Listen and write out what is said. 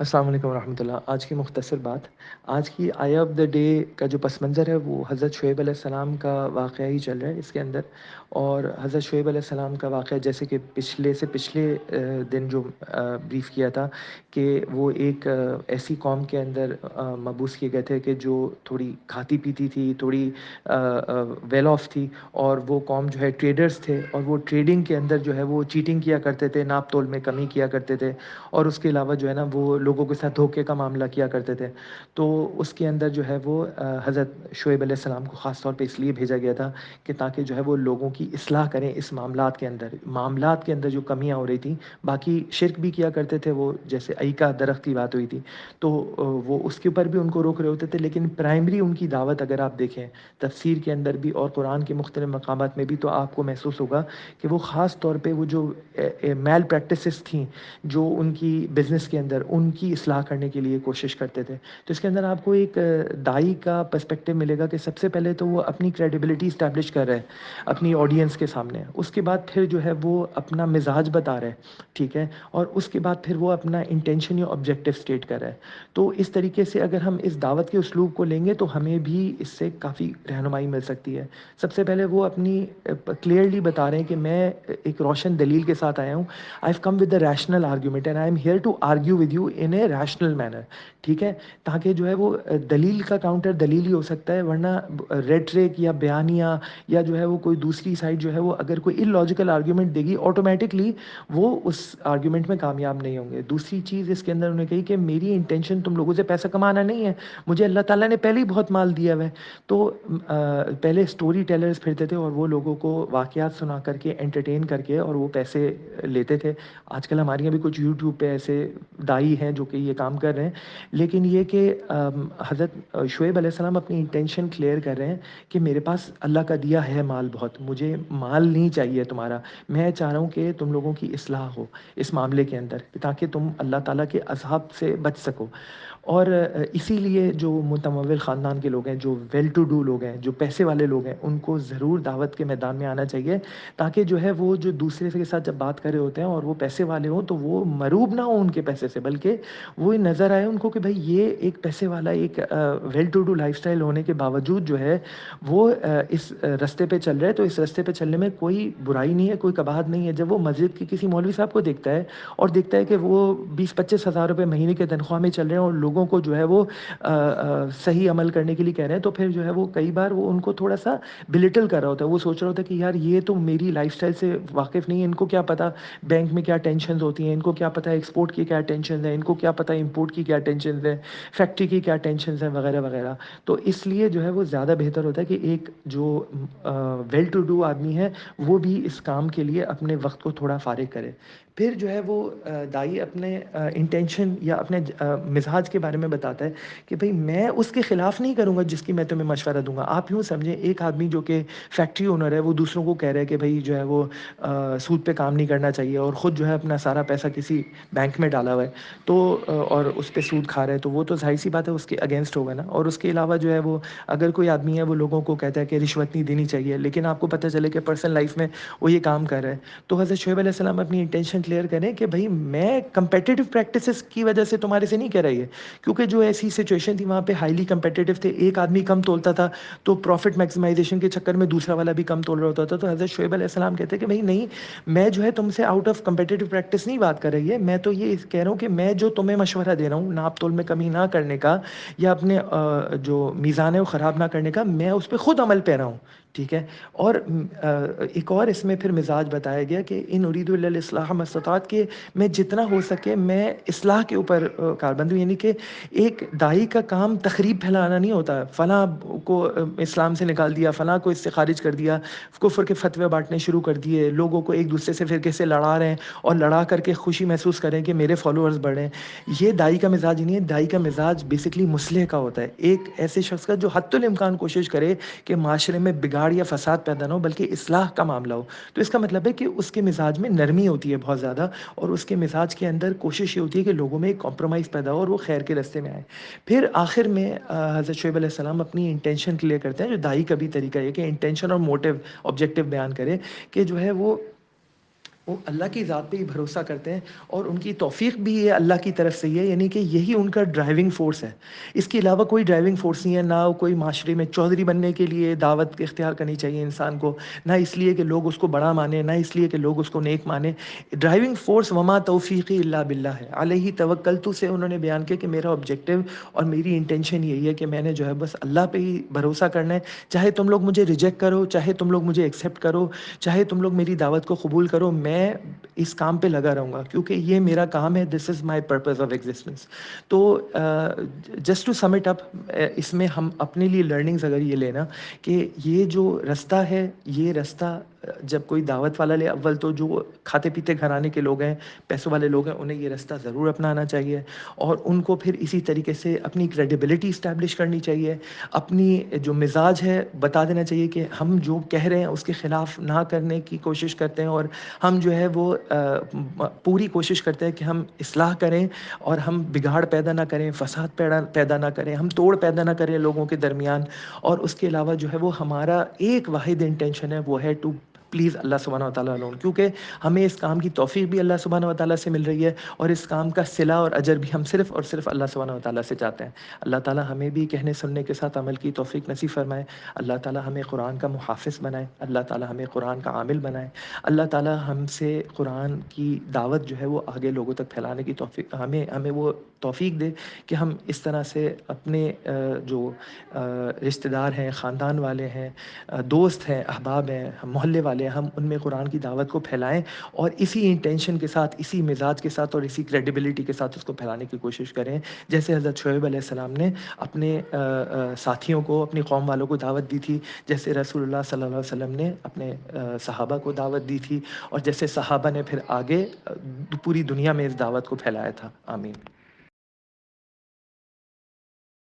السلام علیکم ورحمۃ اللہ۔ آج کی مختصر بات، آج کی آیا آف دا ڈے کا جو پس منظر ہے وہ حضرت شعیب علیہ السلام کا واقعہ ہی چل رہا ہے اس کے اندر۔ اور حضرت شعیب علیہ السلام کا واقعہ جیسے کہ پچھلے دن جو بریف کیا تھا کہ وہ ایک ایسی قوم کے اندر مبعوث کیے گئے تھے کہ جو تھوڑی کھاتی پیتی تھی، تھوڑی ویل آف تھی، اور وہ قوم جو ہے ٹریڈرز تھے، اور وہ ٹریڈنگ کے اندر جو ہے وہ چیٹنگ کیا کرتے تھے، ناپ تول میں کمی کیا کرتے تھے، اور اس کے علاوہ جو ہے نا وہ لوگوں کے ساتھ دھوکے کا معاملہ کیا کرتے تھے۔ تو اس کے اندر جو ہے وہ حضرت شعیب علیہ السلام کو خاص طور پہ اس لیے بھیجا گیا تھا کہ تاکہ جو ہے وہ لوگوں کی اصلاح کریں اس معاملات کے اندر جو کمیاں ہو رہی تھیں۔ باقی شرک بھی کیا کرتے تھے وہ، جیسے ایکا درخت کی بات ہوئی تھی تو وہ اس کے اوپر بھی ان کو روک رہے ہوتے تھے، لیکن پرائمری ان کی دعوت اگر آپ دیکھیں تفسیر کے اندر بھی اور قرآن کے مختلف مقامات میں بھی، تو آپ کو محسوس ہوگا کہ وہ خاص طور پہ وہ جو میل پریکٹسز تھیں جو ان کی بزنس کے اندر، ان کی اصلاح کرنے کے لیے کوشش کرتے تھے۔ تو اس کے اندر آپ کو ایک دائی کا پرسپیکٹو ملے گا کہ سب سے پہلے تو وہ اپنی کریڈیبلٹی اسٹیبلش کر رہے ہیں اپنی آڈینس کے سامنے، اس کے بعد پھر جو ہے وہ اپنا مزاج بتا رہے ہیں، ٹھیک ہے، اور اس کے بعد پھر وہ اپنا انٹینشن یا آبجیکٹیو اسٹیٹ کر رہے ہیں۔ تو اس طریقے سے اگر ہم اس دعوت کے اسلوب کو لیں گے تو ہمیں بھی اس سے کافی رہنمائی مل سکتی ہے۔ سب سے پہلے وہ اپنی کلیئرلی بتا رہے ہیں کہ میں ایک روشن دلیل کے ساتھ آیا ہوں، I have come with a rational argument and I am here to argue with you in a rational manner, ٹھیک ہے، تاکہ جو ہے وہ دلیل کا کاؤنٹر دلیل ہی ہو سکتا ہے، ورنہ ریٹرک یا بیانیہ یا جو ہے وہ کوئی دوسری سائڈ جو ہے وہ اگر کوئی ان لاجیکل آرگیومنٹ دے گی آٹومیٹکلی وہ اس آرگیومنٹ میں کامیاب نہیں ہوں گے۔ دوسری چیز اس کے اندر انہوں نے کہی کہ میری انٹینشن تم لوگوں سے پیسہ کمانا نہیں ہے، مجھے اللہ تعالیٰ نے پہلے ہی بہت مال دیا ہوا ہے۔ تو پہلے اسٹوری ٹیلرز پھرتے تھے اور وہ لوگوں کو واقعات سنا کر کے انٹرٹین کر کے اور وہ پیسے لیتے تھے۔ آج کل ہمارے یہاں بھی کچھ یوٹیوب پہ ایسے دائی ہیں جو کہ یہ کام کر رہے ہیں، لیکن یہ کہ حضرت شعیب علیہ السلام اپنی انٹینشن کلیئر کر رہے ہیں کہ میرے پاس اللہ کا دیا ہے مال بہت، مجھے مال نہیں چاہیے تمہارا، میں چاہ رہا ہوں کہ تم لوگوں کی اصلاح ہو اس معاملے کے اندر تاکہ تم اللہ تعالیٰ کے عذاب سے بچ سکو۔ اور اسی لیے جو متمول خاندان کے لوگ ہیں، جو ویل ٹو ڈو لوگ ہیں، جو پیسے والے لوگ ہیں، ان کو ضرور دعوت کے میدان میں آنا چاہیے، تاکہ جو ہے وہ جو دوسرے کے ساتھ جب بات کر رہے ہوتے ہیں اور وہ پیسے والے ہوں تو وہ مروب نہ ہوں ان کے پیسے سے، بلکہ وہ نظر آئے ان کو کہ بھائی یہ ایک پیسے والا، ایک well to do lifestyle ہونے کے باوجود جو ہے وہ اس رستے پہ چل رہے، تو اس رستے پہ چلنے میں کوئی برائی نہیں ہے، کوئی قباحت نہیں ہے۔ جب وہ مسجد کے کسی مولوی صاحب کو دیکھتا ہے اور دیکھتا ہے کہ وہ 20-25 ہزار روپے مہینے کے تنخواہ میں چل رہے ہیں اور لوگوں کو جو ہے وہ صحیح عمل کرنے کے لیے کہہ رہے ہیں، تو پھر جو ہے وہ کئی بار وہ ان کو تھوڑا سا بلٹل کر رہا ہوتا ہے، وہ سوچ رہا ہوتا ہے کہ یار یہ تو میری لائف سٹائل سے واقف نہیں ہے، ان کو کیا پتا بینک میں کیا ٹینشنز ہوتی ہیں، ان کو کیا پتا ایکسپورٹ کی کیا ٹینشنز ہیں، ان کو کیا پتا امپورٹ کی کیا ٹینشنز ہیں، فیکٹری کی کیا ٹینشنز ہیں، وغیرہ وغیرہ۔ تو اس لیے جو ہے وہ زیادہ بہتر ہوتا ہے کہ ایک جو ویل ٹو ڈو آدمی ہے وہ بھی اس کام کے لیے اپنے وقت کو تھوڑا فارغ کرے۔ پھر جو ہے وہ دائی اپنے انٹینشن یا اپنے مزاج کے بارے میں بتاتا ہے کہ بھئی میں اس کے خلاف نہیں کروں گا جس کی میں تمہیں مشورہ دوں گا۔ آپ یوں سمجھیں ایک آدمی جو کہ فیکٹری اونر ہے وہ دوسروں کو کہہ رہا ہے کہ بھئی جو ہے وہ سود پہ کام نہیں کرنا چاہیے، اور خود جو ہے اپنا سارا پیسہ کسی بینک میں ڈالا ہوا ہے تو اور اس پہ سود کھا رہا ہے، تو وہ تو ظاہر سی بات ہے اس کے اگینسٹ ہوگا نا۔ اور اس کے علاوہ جو ہے وہ اگر کوئی آدمی ہے وہ لوگوں کو کہتا ہے کہ رشوت نہیں دینی چاہیے، لیکن آپ کو پتہ چلے کہ پرسنل لائف میں وہ یہ کام کر رہا ہے، تو حضرت شعیب علیہ السلام اپنی انٹینشن کلیئر کریں کہ بھئی میں کمپیٹیٹو پریکٹسز کی وجہ سے تمہارے سے نہیں کہہ رہا یہ، کیونکہ جو ایسی سچویشن تھی وہاں پہ ہائیلی کمپیٹیٹو تھے، ایک آدمی کم تولتا تھا تو پروفٹ میکسیمائزیشن کے چکر میں دوسرا والا بھی کم تول رہا ہوتا تھا، تو حضرت شعیب علیہ السلام کہتے ہیں کہ بھئی نہیں، میں جو ہے تم سے آؤٹ آف کمپیٹیٹو پریکٹس نہیں بات کر رہی ہے، میں تو یہ کہہ رہا ہوں کہ میں جو تمہیں مشورہ دے رہا ہوں ناپ تول میں کمی نہ کرنے کا یا اپنے جو میزان ہے وہ خراب نہ کرنے کا، میں اس پہ خود عمل پہ رہا ہوں، ٹھیک ہے۔ اور ایک اور اس میں پھر مزاج بتایا گیا کہ ان اريد الا الاصلاح ما استطعت، کہ میں جتنا ہو سکے میں اصلاح کے اوپر کاربند ہوں، یعنی کہ ایک دائی کا کام تخریب پھیلانا نہیں ہوتا، فلاں کو اسلام سے نکال دیا، فلاں کو اس سے خارج کر دیا، کفر کے فتوے بانٹنے شروع کر دیے، لوگوں کو ایک دوسرے سے فرقے سے لڑا رہے ہیں اور لڑا کر کے خوشی محسوس کریں کہ میرے فالوورز بڑھ رہے ہیں۔ یہ دائی کا مزاج نہیں ہے، دائی کا مزاج بیسکلی مصلح کا ہوتا ہے، ایک ایسے شخص کا جو حتی الامکان کوشش کرے کہ معاشرے میں بگاڑ یا فساد پیدا نہ ہو بلکہ اصلاح کا معاملہ ہو۔ تو اس کا مطلب ہے کہ اس کے مزاج میں نرمی ہوتی ہے بہت زیادہ، اور اس کے مزاج کے اندر کوشش یہ ہوتی ہے کہ لوگوں میں ایک کمپرومائز پیدا ہو اور وہ خیر کے راستے میں آئے۔ پھر آخر میں حضرت شعیب علیہ السلام اپنی انٹینشن کلیئر کرتے ہیں، جو دائی کا بھی طریقہ ہے کہ انٹینشن اور موٹیو آبجیکٹیو بیان کرے کہ جو ہے وہ وہ اللہ کی ذات پہ ہی بھروسہ کرتے ہیں، اور ان کی توفیق بھی یہ اللہ کی طرف سے ہی ہے، یعنی کہ یہی ان کا ڈرائیونگ فورس ہے۔ اس کے علاوہ کوئی ڈرائیونگ فورس نہیں ہے، نہ کوئی معاشرے میں چودھری بننے کے لیے دعوت اختیار کرنی چاہیے انسان کو، نہ اس لیے کہ لوگ اس کو بڑا مانیں، نہ اس لیے کہ لوگ اس کو نیک مانیں۔ ڈرائیونگ فورس وما توفیقی الا باللہ ہے، علیہ توکلت سے انہوں نے بیان کیا کہ میرا آبجیکٹو اور میری انٹینشن یہی ہے کہ میں نے جو ہے بس اللہ پہ ہی بھروسہ کرنا ہے، چاہے تم لوگ مجھے ریجیکٹ کرو، چاہے تم لوگ مجھے ایکسیپٹ کرو، چاہے تم لوگ میری دعوت کو قبول کرو، میں اس کام پہ لگا رہوں گا کیونکہ یہ میرا کام ہے، this is my purpose of existence. تو just to sum it up, اس میں ہم اپنے لیے لرننگز اگر یہ لینا کہ یہ جو رستہ ہے، یہ رستہ جب کوئی دعوت والا لے، اول تو جو کھاتے پیتے گھرانے کے لوگ ہیں، پیسوں والے لوگ ہیں، انہیں یہ رستہ ضرور اپنانا چاہیے، اور ان کو پھر اسی طریقے سے اپنی کریڈیبلٹی اسٹیبلش کرنی چاہیے، اپنی جو مزاج ہے بتا دینا چاہیے کہ ہم جو کہہ رہے ہیں اس کے خلاف نہ کرنے کی کوشش کرتے ہیں، اور ہم جو ہے وہ پوری کوشش کرتے ہیں کہ ہم اصلاح کریں، اور ہم بگاڑ پیدا نہ کریں، فساد پیدا نہ کریں، ہم توڑ پیدا نہ کریں لوگوں کے درمیان۔ اور اس کے علاوہ جو ہے وہ ہمارا ایک واحد انٹینشن ہے، وہ ہے ٹو پلیز اللہ سبحانہ و تعالیٰ alone، کیونکہ ہمیں اس کام کی توفیق بھی اللہ سبحانہ و تعالیٰ سے مل رہی ہے، اور اس کام کا صلہ اور اجر بھی ہم صرف اور صرف اللہ سبحانہ و تعالیٰ سے چاہتے ہیں۔ اللہ تعالیٰ ہمیں بھی کہنے سننے کے ساتھ عمل کی توفیق نصیب فرمائے، اللہ تعالیٰ ہمیں قرآن کا محافظ بنائے، اللہ تعالیٰ ہمیں قرآن کا عامل بنائے، اللہ تعالیٰ ہم سے قرآن کی دعوت جو ہے وہ آگے لوگوں تک پھیلانے کی توفیق ہمیں وہ توفیق دے کہ ہم اس طرح سے اپنے جو رشتہ دار ہیں، خاندان والے ہیں، دوست ہیں، احباب ہیں، ہم محلے والے ہیں، ہم ان میں قرآن کی دعوت کو پھیلائیں، اور اسی انٹینشن کے ساتھ، اسی مزاج کے ساتھ اور اسی کریڈیبلٹی کے ساتھ اس کو پھیلانے کی کوشش کریں، جیسے حضرت شعیب علیہ السلام نے اپنے ساتھیوں کو، اپنی قوم والوں کو دعوت دی تھی، جیسے رسول اللہ صلی اللہ علیہ وسلم نے اپنے صحابہ کو دعوت دی تھی، اور جیسے صحابہ نے پھر آگے پوری دنیا میں اس دعوت کو پھیلایا تھا۔ آمین۔